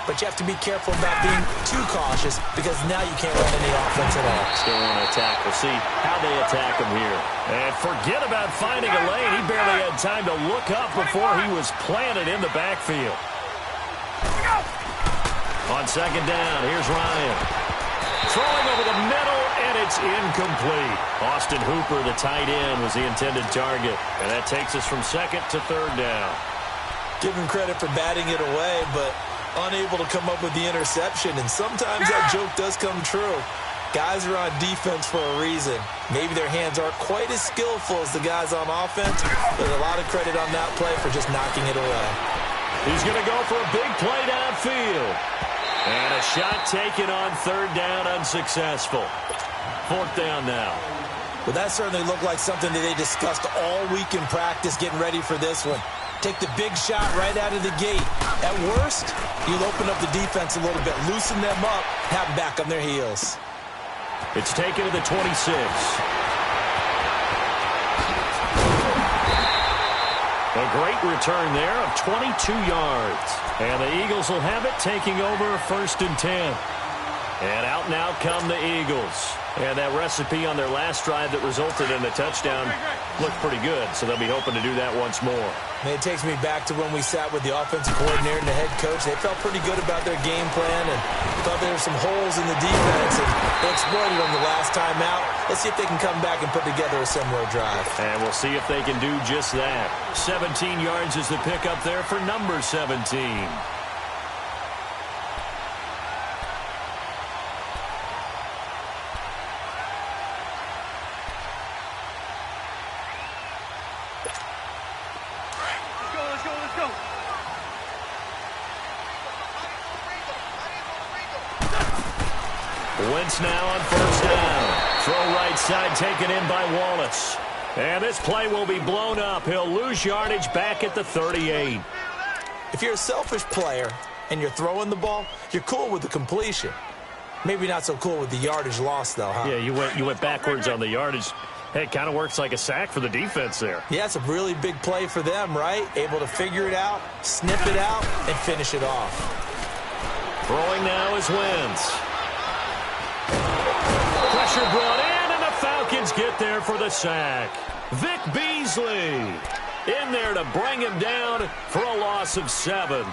but you have to be careful about being too cautious because now you can't run any offense at all. Still want to attack. We'll see how they attack him here. And forget about finding a lane. He barely had time to look up before he was planted in the backfield. On second down, here's Ryan. Throwing over the middle, and it's incomplete. Austin Hooper, the tight end, was the intended target. And that takes us from second to third down. Give him credit for batting it away, but unable to come up with the interception. And sometimes that joke does come true. Guys are on defense for a reason. Maybe their hands aren't quite as skillful as the guys on offense, but a lot of credit on that play for just knocking it away. He's going to go for a big play downfield. And a shot taken on third down, unsuccessful. Fourth down now. Well, that certainly looked like something that they discussed all week in practice getting ready for this one. Take the big shot right out of the gate. At worst, you'll open up the defense a little bit, loosen them up, have them back on their heels. It's taken to the 26. A great return there of 22 yards. And the Eagles will have it, taking over first and 10. And out now come the Eagles. And that recipe on their last drive that resulted in a touchdown looked pretty good, so they'll be hoping to do that once more. It takes me back to when we sat with the offensive coordinator and the head coach. They felt pretty good about their game plan and thought there were some holes in the defense, and they exploited them the last time out. Let's see if they can come back and put together a similar drive. And we'll see if they can do just that. 17 yards is the pickup there for number 17. Wentz now on first down. Throw right side taken in by Wallace. And this play will be blown up. He'll lose yardage back at the 38. If you're a selfish player and you're throwing the ball, you're cool with the completion. Maybe not so cool with the yardage loss, though, huh? Yeah, you went backwards on the yardage. Hey, it kind of works like a sack for the defense there. Yeah, it's a really big play for them, right? Able to figure it out, snip it out, and finish it off. Throwing now is Wentz. Pressure brought in, and the Falcons get there for the sack. Vic Beasley in there to bring him down for a loss of 7.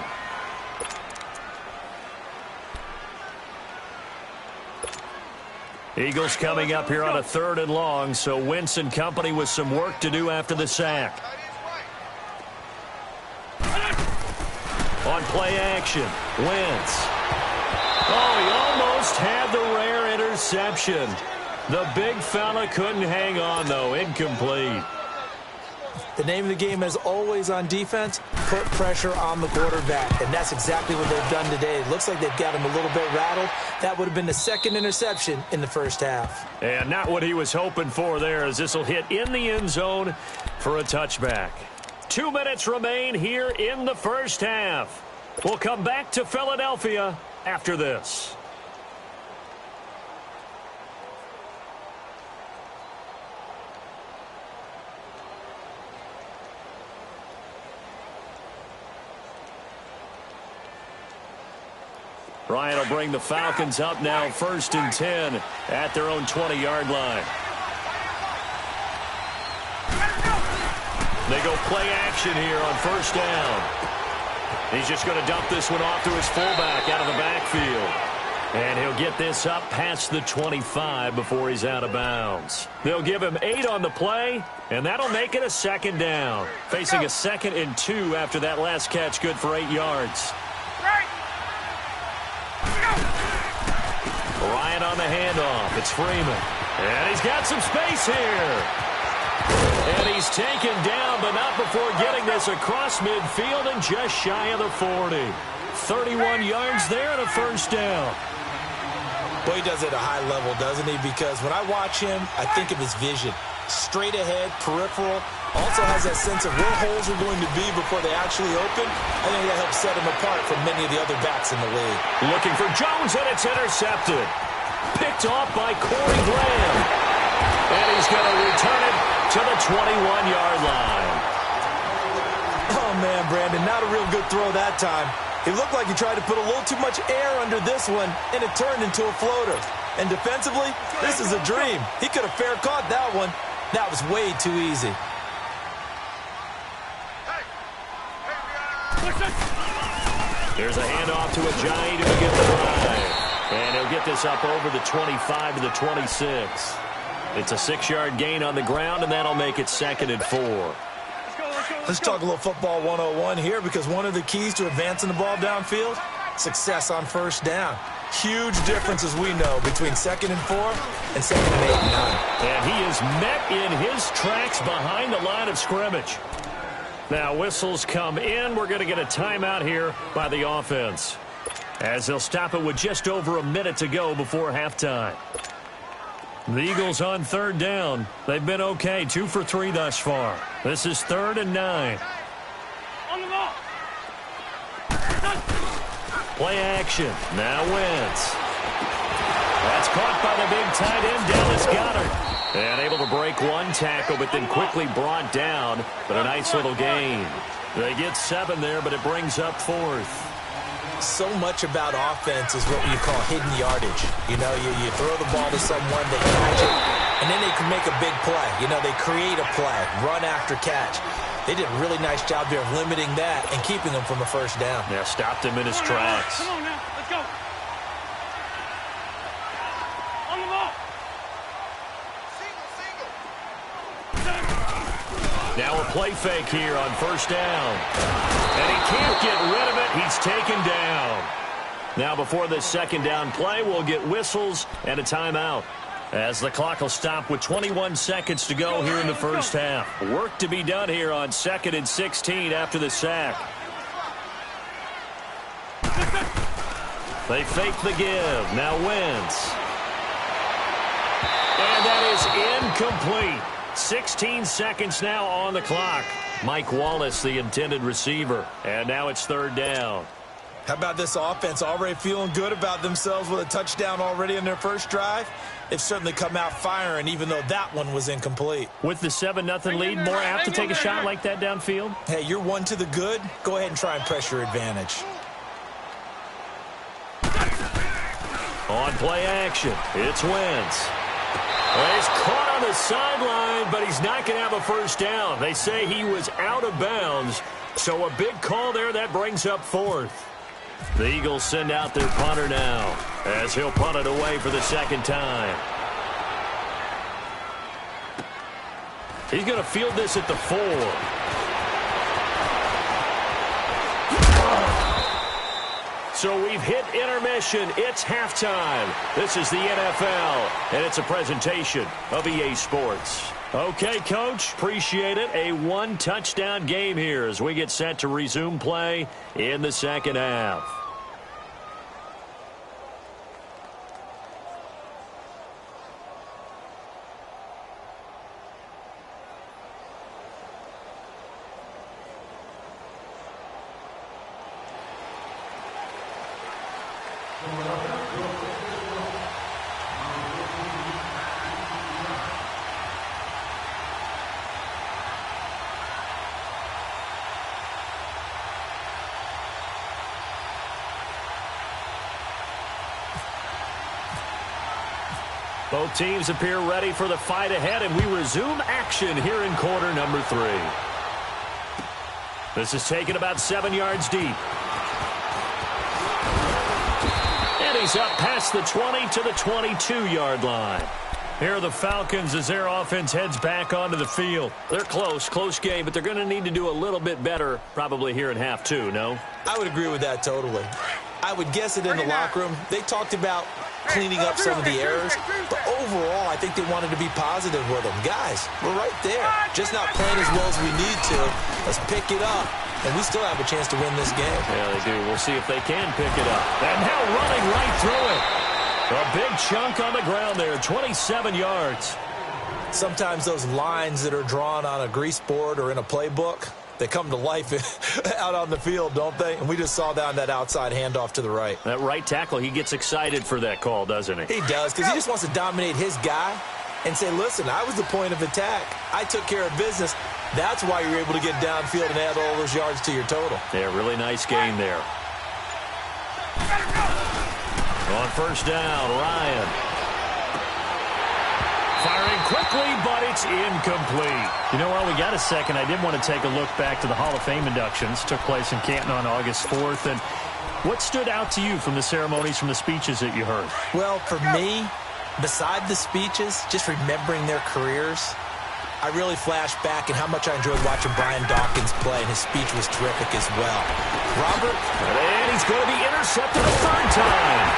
Eagles coming up here on a 3rd and long, so Wentz and company with some work to do after the sack. On play action, Wentz. Oh, he almost had the rare interception. The big fella couldn't hang on, though. Incomplete. The name of the game is always on defense, put pressure on the quarterback. And that's exactly what they've done today. It looks like they've got him a little bit rattled. That would have been the 2nd interception in the first half. And not what he was hoping for there, as this will hit in the end zone for a touchback. 2 minutes remain here in the first half. We'll come back to Philadelphia after this. Ryan will bring the Falcons up now, 1st and 10 at their own 20-yard line. They go play action here on first down. He's just going to dump this one off to his fullback out of the backfield. And he'll get this up past the 25 before he's out of bounds. They'll give him 8 on the play, and that'll make it a 2nd down. Facing a 2nd and 2 after that last catch, good for 8 yards. Ryan on the handoff. It's Freeman. And he's got some space here. And he's taken down, but not before getting this across midfield and just shy of the 40. 31 yards there and a 1st down. Boy, he does it at a high level, doesn't he? Because when I watch him, I think of his vision. Straight ahead, peripheral. Also has that sense of where holes are going to be before they actually open. I think that helps set him apart from many of the other backs in the league. Looking for Jones, and it's intercepted. Picked off by Corey Graham. And he's going to return it to the 21-yard line. Oh, man, Brandon, not a real good throw that time. He looked like he tried to put a little too much air under this one, and it turned into a floater. And defensively, this is a dream. He could have fair caught that one. That was way too easy. Here's a handoff to Ajayi to begin the drive. And he'll get this up over the 25 to the 26. It's a 6-yard gain on the ground, and that'll make it 2nd and 4. Let's talk a little football 101 here, because one of the keys to advancing the ball downfield, success on first down. Huge difference, as we know, between 2nd and 4 and 2nd and 8 and 9. And he is met in his tracks behind the line of scrimmage. Now whistles come in. We're going to get a timeout here by the offense, as they'll stop it with just over a minute to go before halftime. The Eagles on 3rd down. They've been okay, 2 for 3 thus far. This is 3rd and 9. On the ball. Play action. Now Wentz. That's caught by the big tight end, Dallas Goedert. And able to break one tackle, but then quickly brought down. But a nice little gain. They get 7 there, but it brings up 4th. So much about offense is what you call hidden yardage. You know, you throw the ball to someone, they catch it, and then they can make a big play. You know, they create a play, run after catch. They did a really nice job there of limiting that and keeping him from a first down. Yeah, stopped him in his tracks. Come on now, let's go. On the ball. Now a play fake here on first down. And he can't get rid of it. He's taken down. Now before this 2nd down play, we'll get whistles and a timeout, as the clock will stop with 21 seconds to go here in the first half. Work to be done here on 2nd and 16 after the sack. They fake the give. Now Wentz. And that is incomplete. 16 seconds now on the clock. Mike Wallace, the intended receiver. And now it's 3rd down. How about this offense already feeling good about themselves with a touchdown already in their first drive? They've certainly come out firing, even though that one was incomplete. With the 7-0 lead, more apt to take a shot like that downfield? Hey, you're one to the good. Go ahead and try and press your advantage. On play action, it's Wentz. Well, he's caught on the sideline, but he's not going to have a first down. They say he was out of bounds, so a big call there. That brings up 4th. The Eagles send out their punter now, as he'll punt it away for the 2nd time. He's going to field this at the 4. So we've hit intermission. It's halftime. This is the NFL, and it's a presentation of EA Sports. Okay, Coach, appreciate it. A 1-touchdown game here as we get set to resume play in the 2nd half. Both teams appear ready for the fight ahead, and we resume action here in quarter number 3. This is taken about 7 yards deep. And he's up past the 20 to the 22-yard line. Here are the Falcons as their offense heads back onto the field. They're close game, but they're going to need to do a little bit better probably here in half 2, no? I would agree with that totally. I would guess it in the locker room. They talked about cleaning up some of the errors, but overall, I think they wanted to be positive with them. Guys, we're right there. Just not playing as well as we need to. Let's pick it up, and we still have a chance to win this game. Yeah, they do. We'll see if they can pick it up. And now running right through it. A big chunk on the ground there, 27 yards. Sometimes those lines that are drawn on a grease board or in a playbook, they come to life out on the field, don't they? And we just saw that on that outside handoff to the right. That right tackle, he gets excited for that call, doesn't he? He does, because he just wants to dominate his guy and say, listen, I was the point of attack. I took care of business. That's why you're able to get downfield and add all those yards to your total. Yeah, really nice game there. On first down, Ryan. Firing quickly, but it's incomplete. You know, while we got a second, I did want to take a look back to the Hall of Fame inductions. Took place in Canton on August 4th. And what stood out to you from the ceremonies, from the speeches that you heard? Well, for me, beside the speeches, just remembering their careers, I really flashed back at how much I enjoyed watching Brian Dawkins play, and his speech was terrific as well. Robert? And he's going to be intercepted a third time.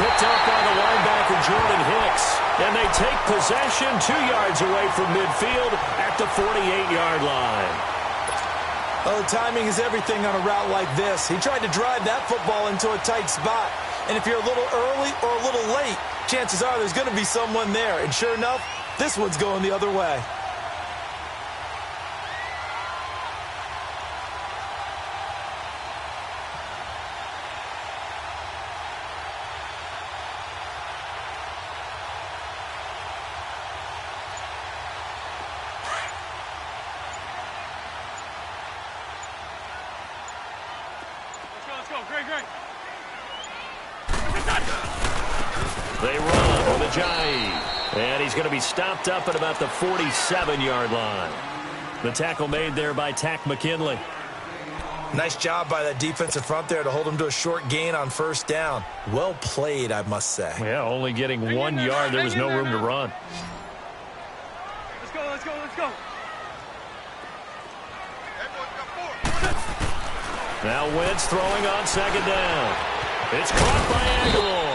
Picked up by the linebacker, Jordan Hicks. And they take possession 2 yards away from midfield at the 48-yard line. Oh, timing is everything on a route like this. He tried to drive that football into a tight spot. And if you're a little early or a little late, chances are there's going to be someone there. And sure enough, this one's going the other way. They run with Ajayi. And he's going to be stopped up at about the 47-yard line. The tackle made there by Tack McKinley. Nice job by that defensive front there to hold him to a short gain on first down. Well played, I must say. Yeah, only getting 1 yard. There was no room to run. Let's go, let's go, let's go. Now Wentz throwing on second down. It's caught by Aguilar.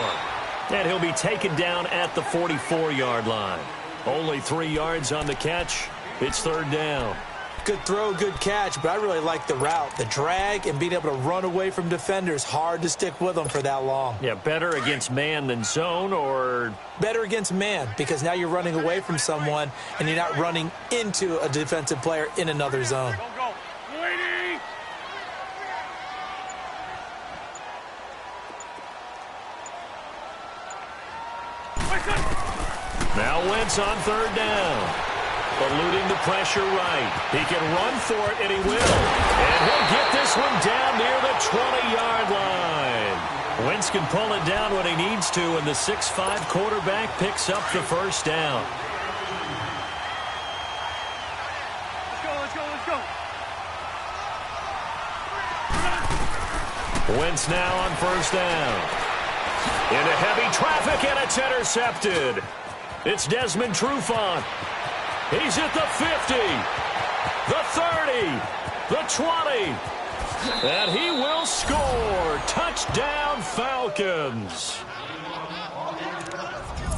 And he'll be taken down at the 44-yard line. Only 3 yards on the catch. It's third down. Good throw, good catch, but I really like the route. The drag and being able to run away from defenders. Hard to stick with them for that long. Yeah, better against man than zone, or? Better against man, because now you're running away from someone and you're not running into a defensive player in another zone. Go, go. Lady! Now Wentz on third down. Eluding the pressure right. He can run for it, and he will. And he'll get this one down near the 20-yard line. Wentz can pull it down when he needs to, and the 6'5" quarterback picks up the first down. Let's go, let's go, let's go. Wentz now on first down. Into heavy traffic, and it's intercepted. It's Desmond Trufant. He's at the 50, the 30, the 20, and he will score. Touchdown, Falcons.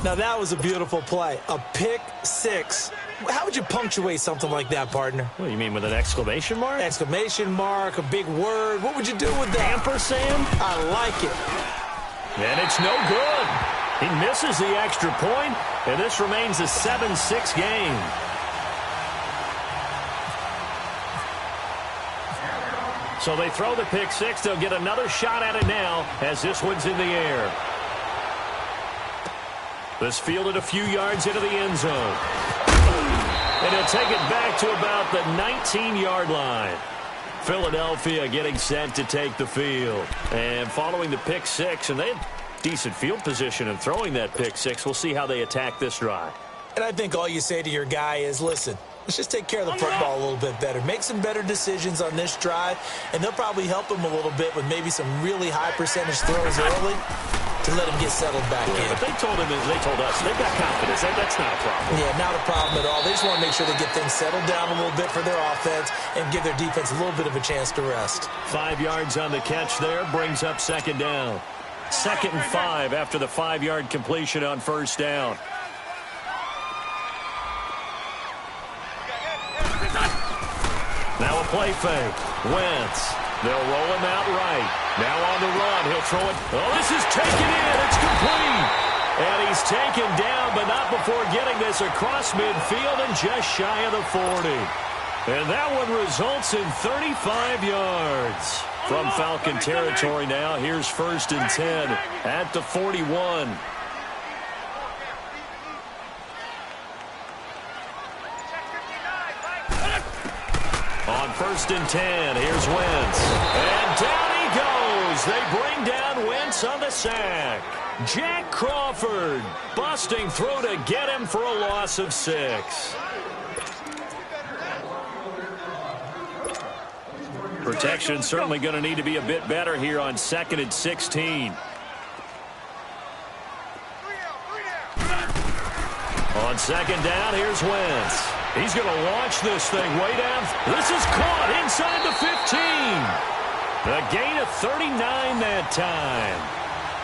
Now that was a beautiful play. A pick six. How would you punctuate something like that, partner? What do you mean, with an exclamation mark? Exclamation mark, a big word. What would you do with that? Ampersand? I like it. And it's no good. He misses the extra point, and this remains a 7-6 game. So they throw the pick six. They'll get another shot at it now as this one's in the air. This fielded a few yards into the end zone. And he'll take it back to about the 19-yard line. Philadelphia getting set to take the field. And following the pick six, and they had decent field position in throwing that pick six. We'll see how they attack this drive. And I think all you say to your guy is, listen, let's just take care of the football a little bit better. Make some better decisions on this drive, and they'll probably help him a little bit with maybe some really high percentage throws early to let him get settled back in. But they told us they've got confidence. That's not a problem. Yeah, not a problem at all. They just want to make sure they get things settled down a little bit for their offense and give their defense a little bit of a chance to rest. 5 yards on the catch there brings up second down. 2nd and 5 after the 5-yard completion on first down. Now a play fake. Wentz. They'll roll him out right. Now on the run. He'll throw it. Oh, this is taken in. It's complete. And he's taken down, but not before getting this across midfield and just shy of the 40. And that one results in 35 yards. From Falcon territory now, here's 1st and 10 at the 41. On 1st and 10, here's Wentz. And down he goes. They bring down Wentz on the sack. Jack Crawford busting through to get him for a loss of 6. Protection certainly going to need to be a bit better here on 2nd and 16. On 2nd down, here's Wentz. He's going to launch this thing way down. This is caught inside the 15. A gain of 39 that time.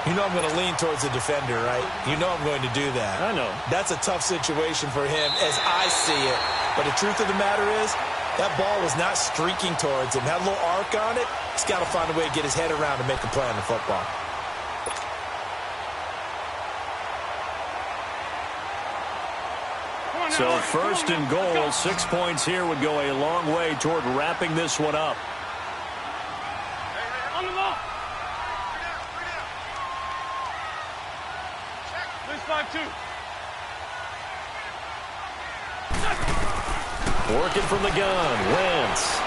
You know I'm going to lean towards the defender, right? You know I'm going to do that. I know. That's a tough situation for him as I see it. But the truth of the matter is, that ball was not streaking towards him. Had a little arc on it. He's got to find a way to get his head around and make a play on the football. So 1st and goal, 6 points here would go a long way toward wrapping this one up. On the ball. This 5-2. Working from the gun, Wentz.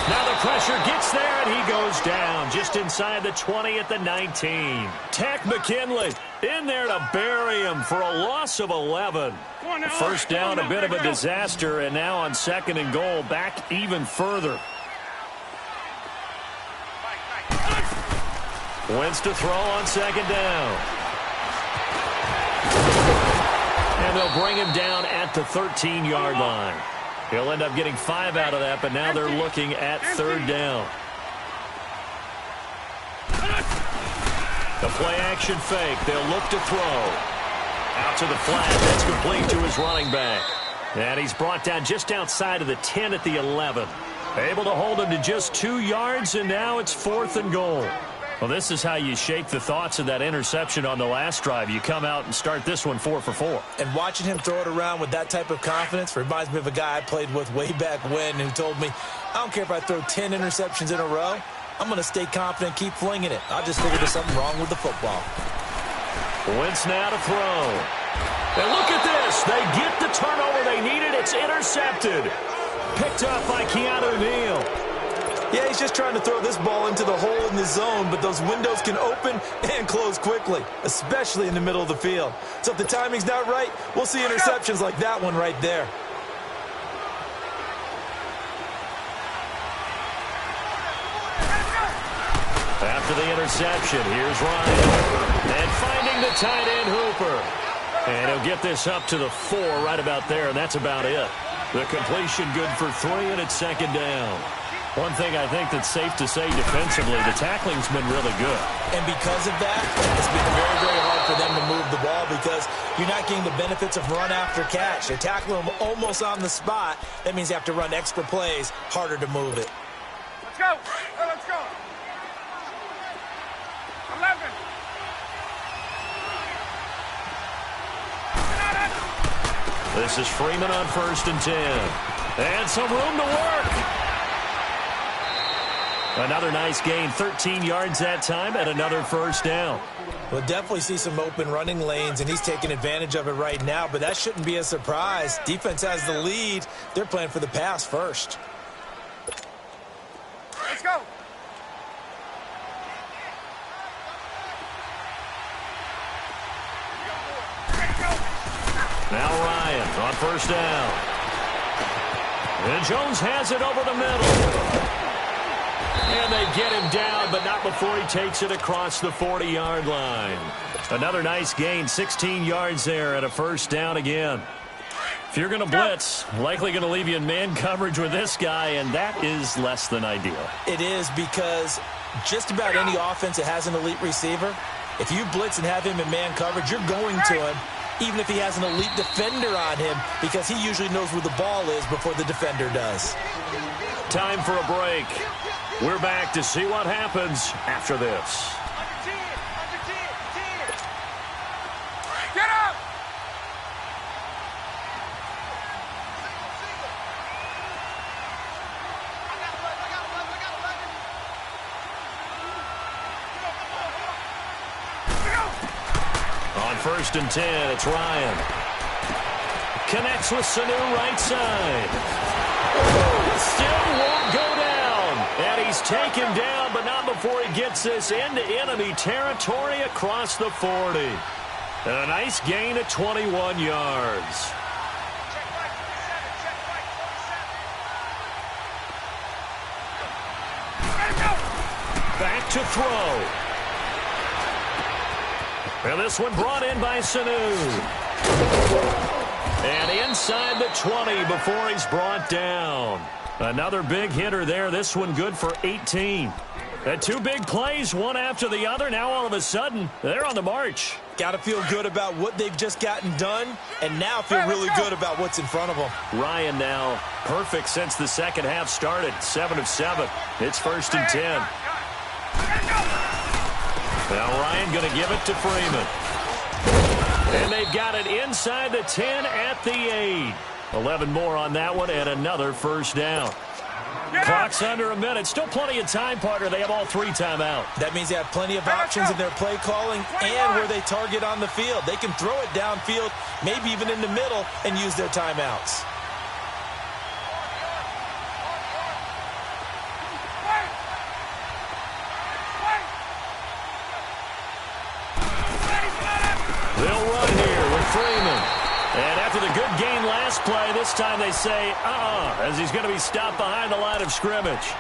Now the pressure gets there, and he goes down just inside the 20 at the 19. Tack McKinley in there to bury him for a loss of 11. First down, a bit of a disaster, and now on 2nd and goal, back even further. Wentz to throw on 2nd down. And they'll bring him down at the 13-yard line. He'll end up getting 5 out of that, but now they're looking at 3rd down. The play-action fake. They'll look to throw. Out to the flat. That's complete to his running back. And he's brought down just outside of the 10 at the 11. Able to hold him to just 2 yards, and now it's 4th and goal. Well, this is how you shake the thoughts of that interception on the last drive. You come out and start this one 4 for 4. And watching him throw it around with that type of confidence reminds me of a guy I played with way back when who told me, I don't care if I throw 10 interceptions in a row. I'm going to stay confident, keep flinging it. I just figured there's something wrong with the football. Wentz now to throw. And look at this. They get the turnover they needed. It's intercepted. Picked up by Keanu Neal. Yeah, he's just trying to throw this ball into the hole in the zone, but those windows can open and close quickly, especially in the middle of the field. So if the timing's not right, we'll see interceptions like that one right there. After the interception, here's Ryan. And finding the tight end Hooper. And he'll get this up to the 4 right about there, and that's about it. The completion good for 3, and it's 2nd down. One thing I think that's safe to say defensively, the tackling's been really good. And because of that, it's been very, very hard for them to move the ball because you're not getting the benefits of run after catch. They're tackling them almost on the spot. That means you have to run extra plays, harder to move it. Let's go. Let's go. 11. This is Freeman on 1st and 10. And some room to work. Another nice gain, 13 yards that time, and another 1st down. We'll definitely see some open running lanes, and he's taking advantage of it right now, but that shouldn't be a surprise. Defense has the lead. They're playing for the pass first. Let's go. Now Ryan on 1st down. And Jones has it over the middle. And they get him down, but not before he takes it across the 40-yard line. Another nice gain, 16 yards there, and a 1st down again. If you're going to blitz, likely going to leave you in man coverage with this guy, and that is less than ideal. It is because just about any offense that has an elite receiver, if you blitz and have him in man coverage, you're going to him, even if he has an elite defender on him, because he usually knows where the ball is before the defender does. Time for a break. We're back to see what happens after this. Get up! On 1st and 10, it's Ryan. Connects with Sanu right side. Still won't go down. And he's He's taken down, but not before he gets this into enemy territory across the 40. And a nice gain of 21 yards. Back to throw. And this one brought in by Sanu. And inside the 20 before he's brought down. Another big hitter there. This one good for 18. And two big plays, one after the other. Now all of a sudden, they're on the march. Got to feel good about what they've just gotten done, and now feel really good about what's in front of them. Ryan now perfect since the second half started. 7 of 7. It's 1st and 10. Now Ryan going to give it to Freeman. And they've got it inside the 10 at the 8. 11 more on that one and another first down. Clock's under a minute. Still plenty of time, partner. They have all 3 timeouts. That means they have plenty of options in their play calling and where they target on the field. They can throw it downfield, maybe even in the middle, and use their timeouts. They'll run here with Freeman. And after the good gain last play, this time they say, as he's going to be stopped behind the line of scrimmage.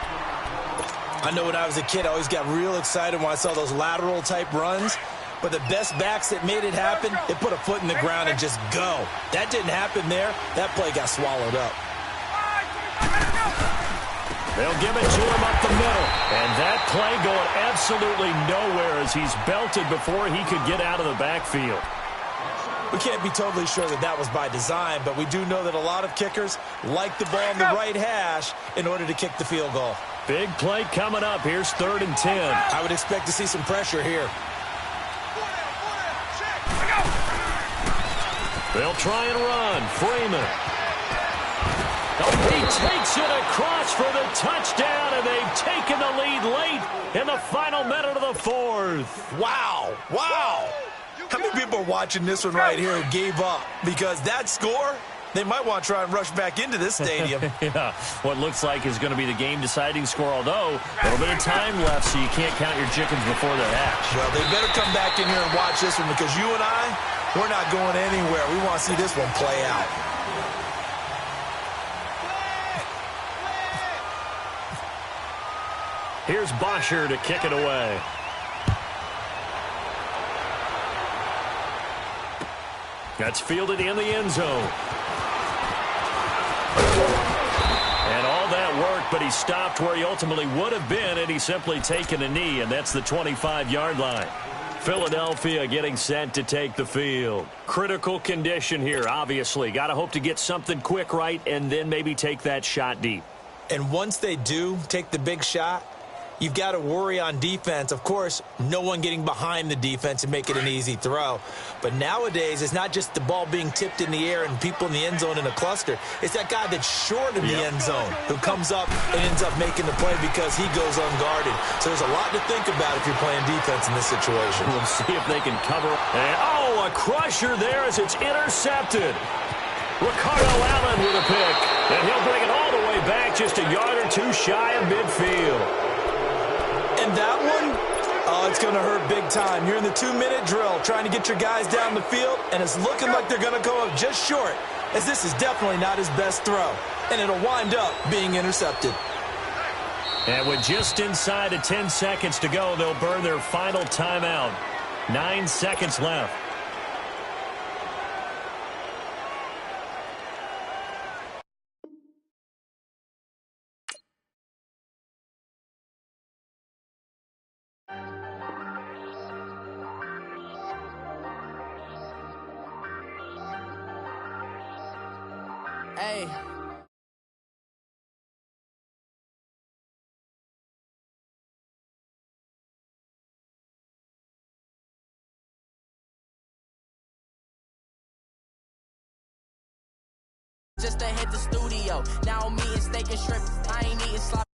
I know when I was a kid, I always got real excited when I saw those lateral-type runs. But the best backs that made it happen, they put a foot in the ground and just go. That didn't happen there. That play got swallowed up. They'll give it to him up the middle. And that play going absolutely nowhere as he's belted before he could get out of the backfield. We can't be totally sure that that was by design, but we do know that a lot of kickers like the ball in the right hash in order to kick the field goal. Big play coming up. Here's 3rd and 10. I would expect to see some pressure here. They'll try and run. Freeman. Oh, he takes it across for the touchdown, and they've taken the lead late in the final minute of the 4th. Wow. Wow. How many people are watching this one right here who gave up? Because that score, they might want to try and rush back into this stadium. Yeah, what looks like is going to be the game-deciding score, although a little bit of time left, so you can't count your chickens before they're hatched. Well, they better come back in here and watch this one because you and I, we're not going anywhere. We want to see this one play out. Here's Bosher to kick it away. That's fielded in the end zone. And all that work, but he stopped where he ultimately would have been, and he's simply taken a knee, and that's the 25-yard line. Philadelphia getting set to take the field. Critical condition here, obviously. Got to hope to get something quick right and then maybe take that shot deep. And once they do take the big shot, you've got to worry on defense. Of course, no one getting behind the defense and make it an easy throw. But nowadays, it's not just the ball being tipped in the air and people in the end zone in a cluster. It's that guy that's short of the end zone who comes up and ends up making the play because he goes unguarded. So there's a lot to think about if you're playing defense in this situation. We'll see if they can cover. And, a crusher there as it's intercepted. Ricardo Allen with a pick. And he'll bring it all the way back just a yard or two shy of midfield. And that one, it's going to hurt big time. You're in the 2-minute drill trying to get your guys down the field, and it's looking like they're going to go up just short, as this is definitely not his best throw. And it'll wind up being intercepted. And with just inside of 10 seconds to go, they'll burn their final timeout. 9 seconds left. Hey. Just to hit the studio. Now I'm eating steak and shrimp. I ain't eating slop.